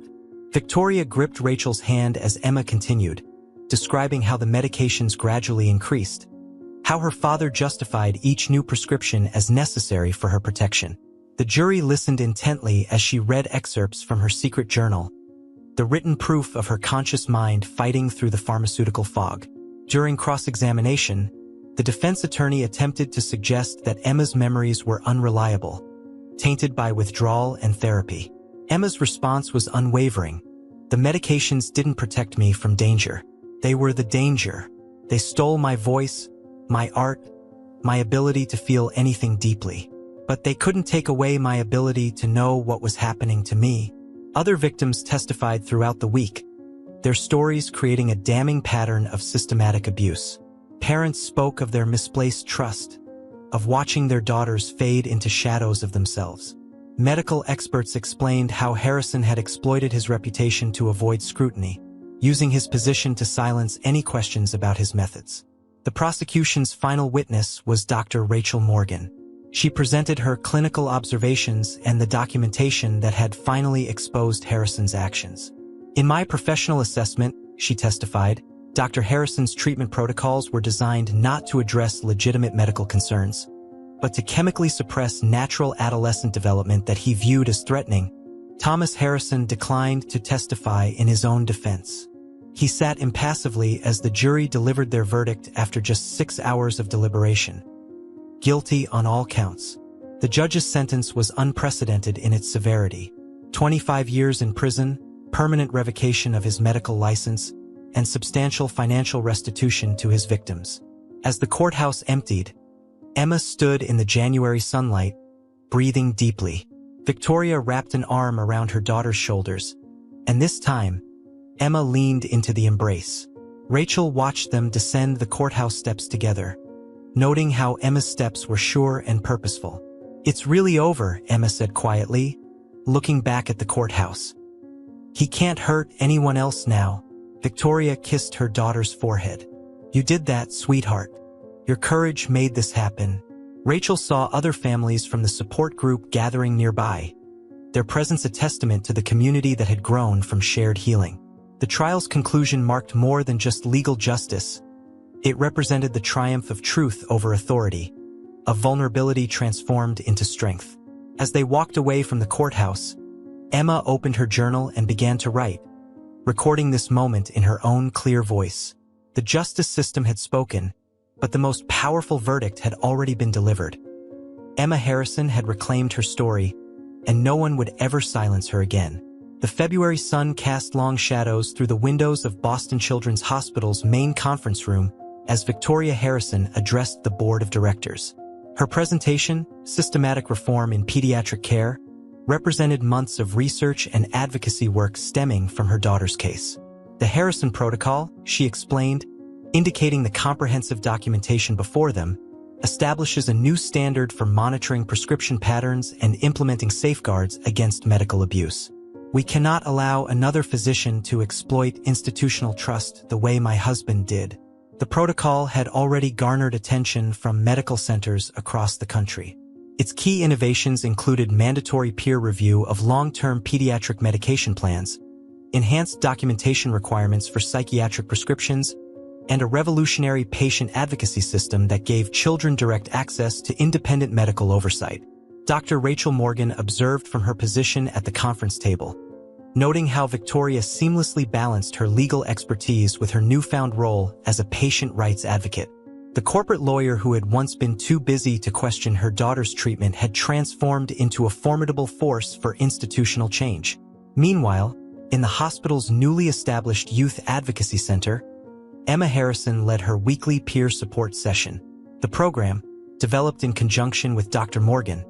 Victoria gripped Rachel's hand as Emma continued, describing how the medications gradually increased, how her father justified each new prescription as necessary for her protection. The jury listened intently as she read excerpts from her secret journal, the written proof of her conscious mind fighting through the pharmaceutical fog. During cross-examination, the defense attorney attempted to suggest that Emma's memories were unreliable, tainted by withdrawal and therapy. Emma's response was unwavering. "The medications didn't protect me from danger. They were the danger. They stole my voice, my art, my ability to feel anything deeply. But they couldn't take away my ability to know what was happening to me." Other victims testified throughout the week, their stories creating a damning pattern of systematic abuse. Parents spoke of their misplaced trust, of watching their daughters fade into shadows of themselves. Medical experts explained how Harrison had exploited his reputation to avoid scrutiny, using his position to silence any questions about his methods. The prosecution's final witness was Dr. Rachel Morgan. She presented her clinical observations and the documentation that had finally exposed Harrison's actions. "In my professional assessment," she testified, "Dr. Harrison's treatment protocols were designed not to address legitimate medical concerns, but to chemically suppress natural adolescent development that he viewed as threatening." Thomas Harrison declined to testify in his own defense. He sat impassively as the jury delivered their verdict after just 6 hours of deliberation. Guilty on all counts. The judge's sentence was unprecedented in its severity. 25 years in prison, permanent revocation of his medical license, and substantial financial restitution to his victims. As the courthouse emptied, Emma stood in the January sunlight, breathing deeply. Victoria wrapped an arm around her daughter's shoulders, and this time, Emma leaned into the embrace. Rachel watched them descend the courthouse steps together, noting how Emma's steps were sure and purposeful. "It's really over," Emma said quietly, looking back at the courthouse. "He can't hurt anyone else now." Victoria kissed her daughter's forehead. "You did that, sweetheart. Your courage made this happen." Rachel saw other families from the support group gathering nearby, their presence a testament to the community that had grown from shared healing. The trial's conclusion marked more than just legal justice. It represented the triumph of truth over authority, of vulnerability transformed into strength. As they walked away from the courthouse, Emma opened her journal and began to write, recording this moment in her own clear voice. The justice system had spoken, but the most powerful verdict had already been delivered. Emma Harrison had reclaimed her story, and no one would ever silence her again. The February sun cast long shadows through the windows of Boston Children's Hospital's main conference room as Victoria Harrison addressed the board of directors. Her presentation, Systematic Reform in Pediatric Care, represented months of research and advocacy work stemming from her daughter's case. The Harrison Protocol, she explained, indicating the comprehensive documentation before them, establishes a new standard for monitoring prescription patterns and implementing safeguards against medical abuse. We cannot allow another physician to exploit institutional trust the way my husband did. The protocol had already garnered attention from medical centers across the country. Its key innovations included mandatory peer review of long-term pediatric medication plans, enhanced documentation requirements for psychiatric prescriptions, and a revolutionary patient advocacy system that gave children direct access to independent medical oversight. Dr. Rachel Morgan observed from her position at the conference table, noting how Victoria seamlessly balanced her legal expertise with her newfound role as a patient rights advocate. The corporate lawyer who had once been too busy to question her daughter's treatment had transformed into a formidable force for institutional change. Meanwhile, in the hospital's newly established Youth Advocacy Center, Emma Harrison led her weekly peer support session. The program, developed in conjunction with Dr. Morgan,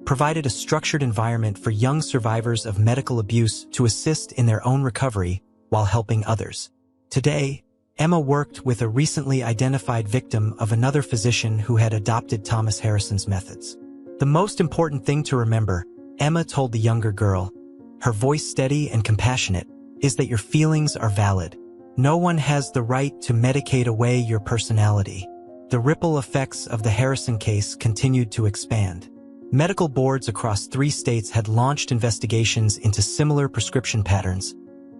provided a structured environment for young survivors of medical abuse to assist in their own recovery while helping others. Today, Emma worked with a recently identified victim of another physician who had adopted Thomas Harrison's methods. The most important thing to remember, Emma told the younger girl, her voice steady and compassionate, is that your feelings are valid. No one has the right to medicate away your personality. The ripple effects of the Harrison case continued to expand. Medical boards across 3 states had launched investigations into similar prescription patterns,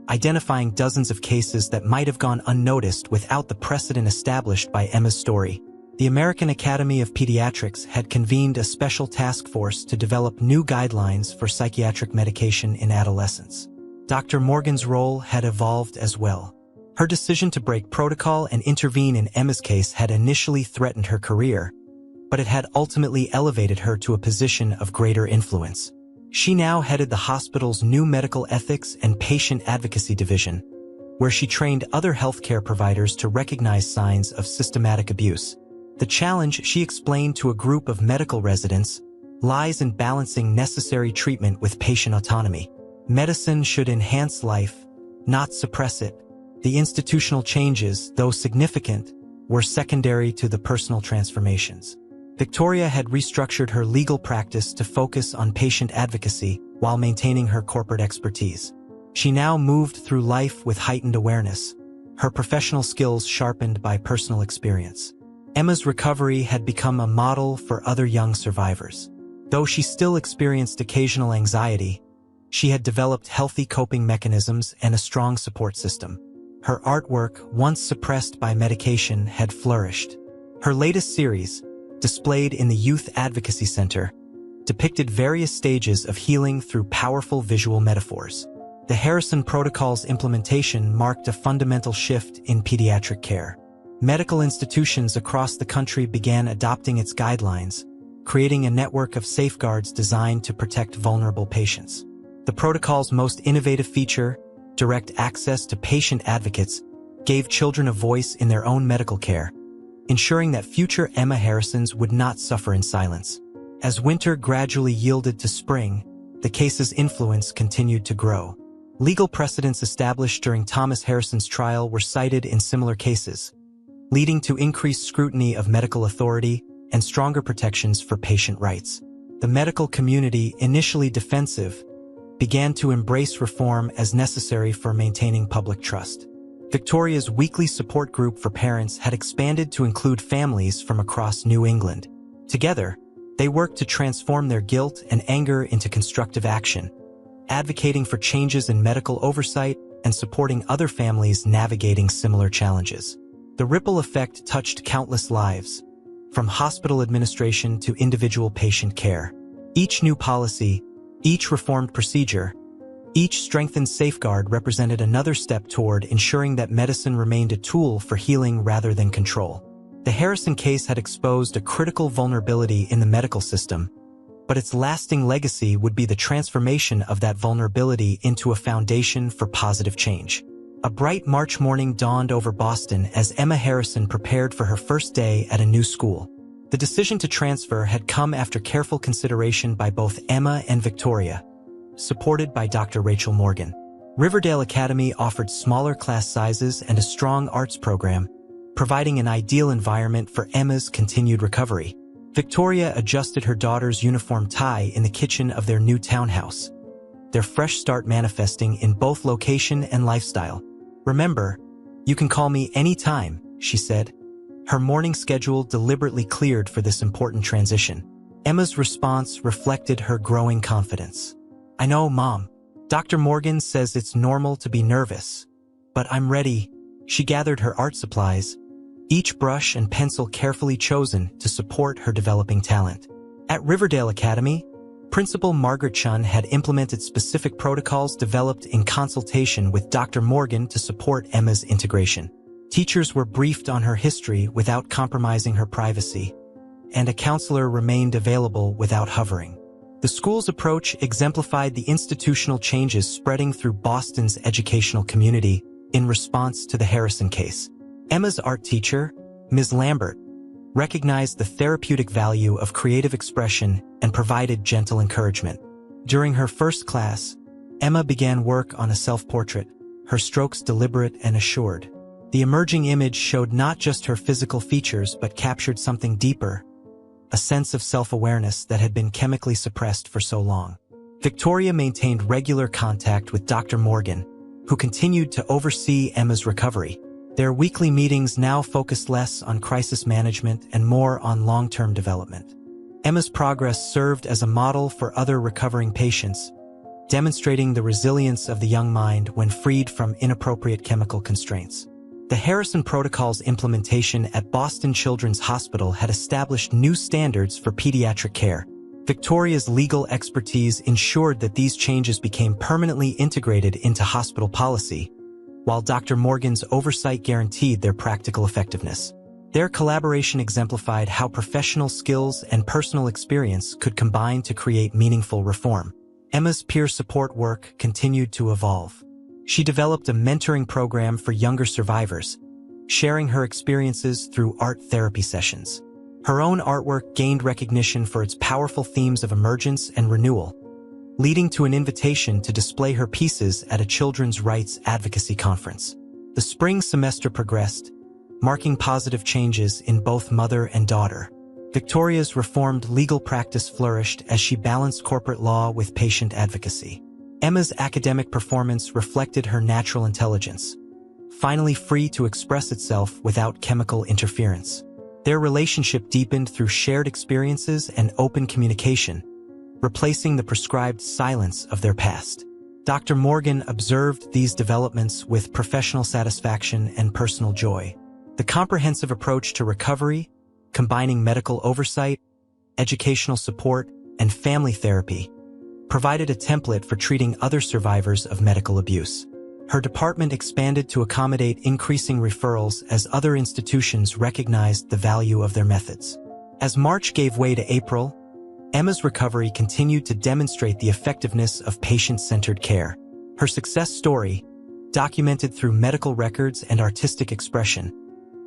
identifying dozens of cases that might have gone unnoticed without the precedent established by Emma's story. The American Academy of Pediatrics had convened a special task force to develop new guidelines for psychiatric medication in adolescents. Dr. Morgan's role had evolved as well. Her decision to break protocol and intervene in Emma's case had initially threatened her career, but it had ultimately elevated her to a position of greater influence. She now headed the hospital's new medical ethics and patient advocacy division, where she trained other healthcare providers to recognize signs of systematic abuse. The challenge, she explained to a group of medical residents, lies in balancing necessary treatment with patient autonomy. Medicine should enhance life, not suppress it. The institutional changes, though significant, were secondary to the personal transformations. Victoria had restructured her legal practice to focus on patient advocacy while maintaining her corporate expertise. She now moved through life with heightened awareness, her professional skills sharpened by personal experience. Emma's recovery had become a model for other young survivors. Though she still experienced occasional anxiety, she had developed healthy coping mechanisms and a strong support system. Her artwork, once suppressed by medication, had flourished. Her latest series, displayed in the Youth Advocacy Center, depicted various stages of healing through powerful visual metaphors. The Harrison Protocol's implementation marked a fundamental shift in pediatric care. Medical institutions across the country began adopting its guidelines, creating a network of safeguards designed to protect vulnerable patients. The protocol's most innovative feature, direct access to patient advocates, gave children a voice in their own medical care, ensuring that future Emma Harrisons would not suffer in silence. As winter gradually yielded to spring, the case's influence continued to grow. Legal precedents established during Thomas Harrison's trial were cited in similar cases, leading to increased scrutiny of medical authority and stronger protections for patient rights. The medical community, initially defensive, began to embrace reform as necessary for maintaining public trust. Victoria's weekly support group for parents had expanded to include families from across New England. Together, they worked to transform their guilt and anger into constructive action, advocating for changes in medical oversight and supporting other families navigating similar challenges. The ripple effect touched countless lives, from hospital administration to individual patient care. Each new policy, each reformed procedure, each strengthened safeguard represented another step toward ensuring that medicine remained a tool for healing rather than control. The Harrison case had exposed a critical vulnerability in the medical system, but its lasting legacy would be the transformation of that vulnerability into a foundation for positive change. A bright March morning dawned over Boston as Emma Harrison prepared for her first day at a new school. The decision to transfer had come after careful consideration by both Emma and Victoria, supported by Dr. Rachel Morgan. Riverdale Academy offered smaller class sizes and a strong arts program, providing an ideal environment for Emma's continued recovery. Victoria adjusted her daughter's uniform tie in the kitchen of their new townhouse, their fresh start manifesting in both location and lifestyle. "Remember, you can call me anytime," she said. Her morning schedule deliberately cleared for this important transition. Emma's response reflected her growing confidence. "I know, Mom. Dr. Morgan says it's normal to be nervous, but I'm ready." She gathered her art supplies, each brush and pencil carefully chosen to support her developing talent. At Riverdale Academy, Principal Margaret Chun had implemented specific protocols developed in consultation with Dr. Morgan to support Emma's integration. Teachers were briefed on her history without compromising her privacy, and a counselor remained available without hovering. The school's approach exemplified the institutional changes spreading through Boston's educational community in response to the Harrison case. Emma's art teacher, Ms. Lambert, recognized the therapeutic value of creative expression and provided gentle encouragement. During her first class, Emma began work on a self-portrait, her strokes deliberate and assured. The emerging image showed not just her physical features but captured something deeper, a sense of self-awareness that had been chemically suppressed for so long. Victoria maintained regular contact with Dr. Morgan, who continued to oversee Emma's recovery. Their weekly meetings now focused less on crisis management and more on long-term development. Emma's progress served as a model for other recovering patients, demonstrating the resilience of the young mind when freed from inappropriate chemical constraints. The Harrison Protocol's implementation at Boston Children's Hospital had established new standards for pediatric care. Victoria's legal expertise ensured that these changes became permanently integrated into hospital policy, while Dr. Morgan's oversight guaranteed their practical effectiveness. Their collaboration exemplified how professional skills and personal experience could combine to create meaningful reform. Emma's peer support work continued to evolve. She developed a mentoring program for younger survivors, sharing her experiences through art therapy sessions. Her own artwork gained recognition for its powerful themes of emergence and renewal, leading to an invitation to display her pieces at a children's rights advocacy conference. The spring semester progressed, marking positive changes in both mother and daughter. Victoria's reformed legal practice flourished as she balanced corporate law with patient advocacy. Emma's academic performance reflected her natural intelligence, finally free to express itself without chemical interference. Their relationship deepened through shared experiences and open communication, replacing the prescribed silence of their past. Dr. Morgan observed these developments with professional satisfaction and personal joy. The comprehensive approach to recovery, combining medical oversight, educational support, and family therapy, provided a template for treating other survivors of medical abuse. Her department expanded to accommodate increasing referrals as other institutions recognized the value of their methods. As March gave way to April, Emma's recovery continued to demonstrate the effectiveness of patient-centered care. Her success story, documented through medical records and artistic expression,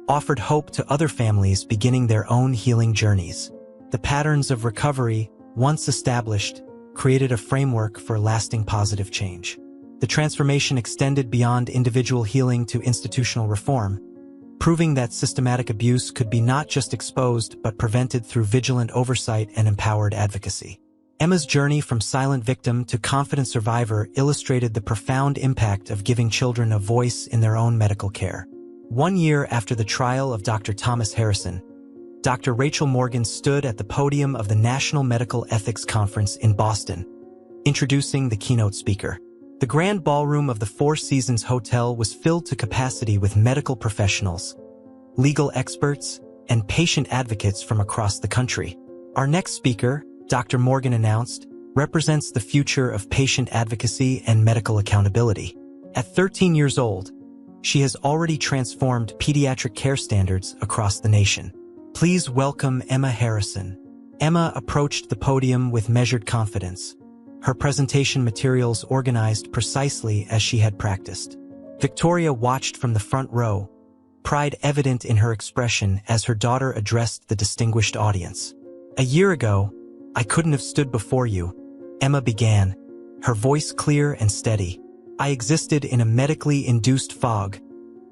offered hope to other families beginning their own healing journeys. The patterns of recovery, once established, created a framework for lasting positive change. The transformation extended beyond individual healing to institutional reform, proving that systematic abuse could be not just exposed but prevented through vigilant oversight and empowered advocacy. Emma's journey from silent victim to confident survivor illustrated the profound impact of giving children a voice in their own medical care. 1 year after the trial of Dr. Thomas Harrison, Dr. Rachel Morgan stood at the podium of the National Medical Ethics Conference in Boston, introducing the keynote speaker. The grand ballroom of the Four Seasons Hotel was filled to capacity with medical professionals, legal experts, and patient advocates from across the country. Our next speaker, Dr. Morgan announced, represents the future of patient advocacy and medical accountability. At 13 years old, she has already transformed pediatric care standards across the nation. Please welcome Emma Harrison. Emma approached the podium with measured confidence, her presentation materials organized precisely as she had practiced. Victoria watched from the front row, pride evident in her expression as her daughter addressed the distinguished audience. "A year ago, I couldn't have stood before you," Emma began, her voice clear and steady. "I existed in a medically induced fog,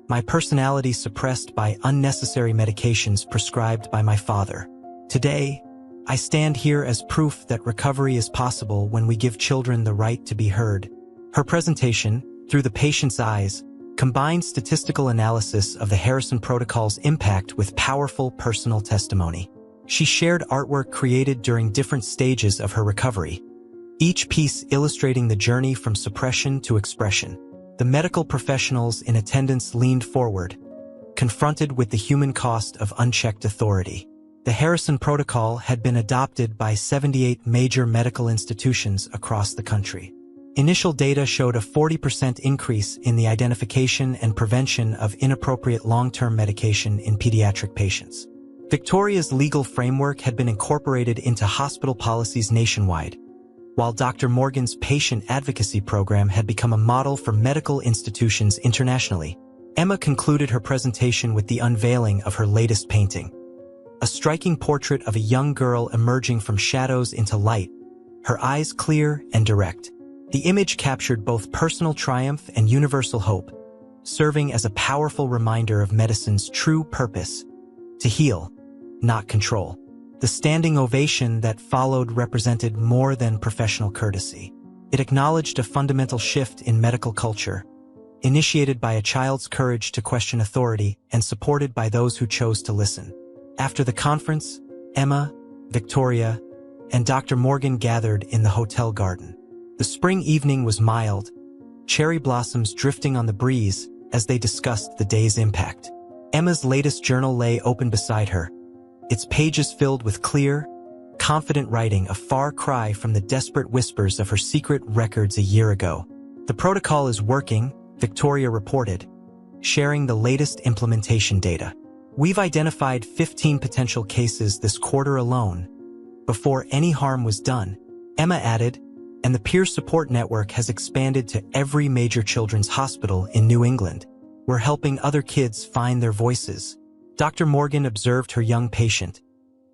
my personality suppressed by unnecessary medications prescribed by my father. Today, I stand here as proof that recovery is possible when we give children the right to be heard." Her presentation, through the patient's eyes, combined statistical analysis of the Harrison Protocol's impact with powerful personal testimony. She shared artwork created during different stages of her recovery, each piece illustrating the journey from suppression to expression. The medical professionals in attendance leaned forward, confronted with the human cost of unchecked authority. The Harrison Protocol had been adopted by 78 major medical institutions across the country. Initial data showed a 40% increase in the identification and prevention of inappropriate long-term medication in pediatric patients. Victoria's legal framework had been incorporated into hospital policies nationwide, while Dr. Morgan's patient advocacy program had become a model for medical institutions internationally. Emma concluded her presentation with the unveiling of her latest painting, a striking portrait of a young girl emerging from shadows into light, her eyes clear and direct. The image captured both personal triumph and universal hope, serving as a powerful reminder of medicine's true purpose: to heal, not control. The standing ovation that followed represented more than professional courtesy. It acknowledged a fundamental shift in medical culture, initiated by a child's courage to question authority and supported by those who chose to listen. After the conference, Emma, Victoria, and Dr. Morgan gathered in the hotel garden. The spring evening was mild, cherry blossoms drifting on the breeze as they discussed the day's impact. Emma's latest journal lay open beside her, its pages filled with clear, confident writing, a far cry from the desperate whispers of her secret records a year ago. "The protocol is working," Victoria reported, sharing the latest implementation data. "We've identified 15 potential cases this quarter alone, before any harm was done," Emma added, "and the peer support network has expanded to every major children's hospital in New England. We're helping other kids find their voices." Dr. Morgan observed her young patient,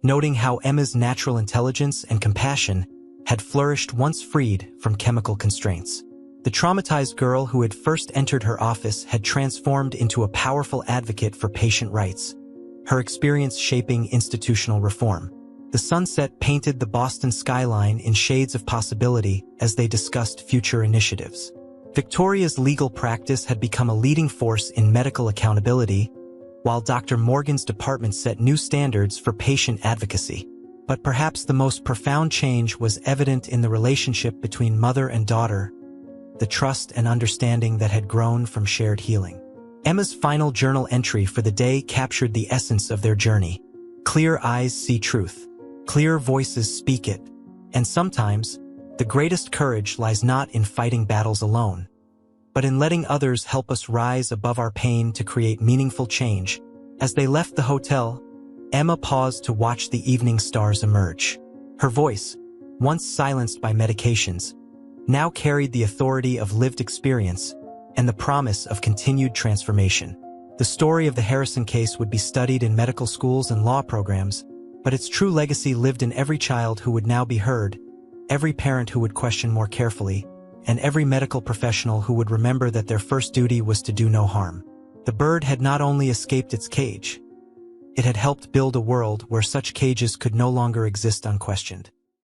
noting how Emma's natural intelligence and compassion had flourished once freed from chemical constraints. The traumatized girl who had first entered her office had transformed into a powerful advocate for patient rights, her experience shaping institutional reform. The sunset painted the Boston skyline in shades of possibility as they discussed future initiatives. Victoria's legal practice had become a leading force in medical accountability, while Dr. Morgan's department set new standards for patient advocacy. But perhaps the most profound change was evident in the relationship between mother and daughter, the trust and understanding that had grown from shared healing. Emma's final journal entry for the day captured the essence of their journey. Clear eyes see truth. Clear voices speak it. And sometimes, the greatest courage lies not in fighting battles alone, but in letting others help us rise above our pain to create meaningful change. As they left the hotel, Emma paused to watch the evening stars emerge. Her voice, once silenced by medications, now carried the authority of lived experience and the promise of continued transformation. The story of the Harrison case would be studied in medical schools and law programs, but its true legacy lived in every child who would now be heard, every parent who would question more carefully, and every medical professional who would remember that their first duty was to do no harm. The bird had not only escaped its cage, it had helped build a world where such cages could no longer exist unquestioned.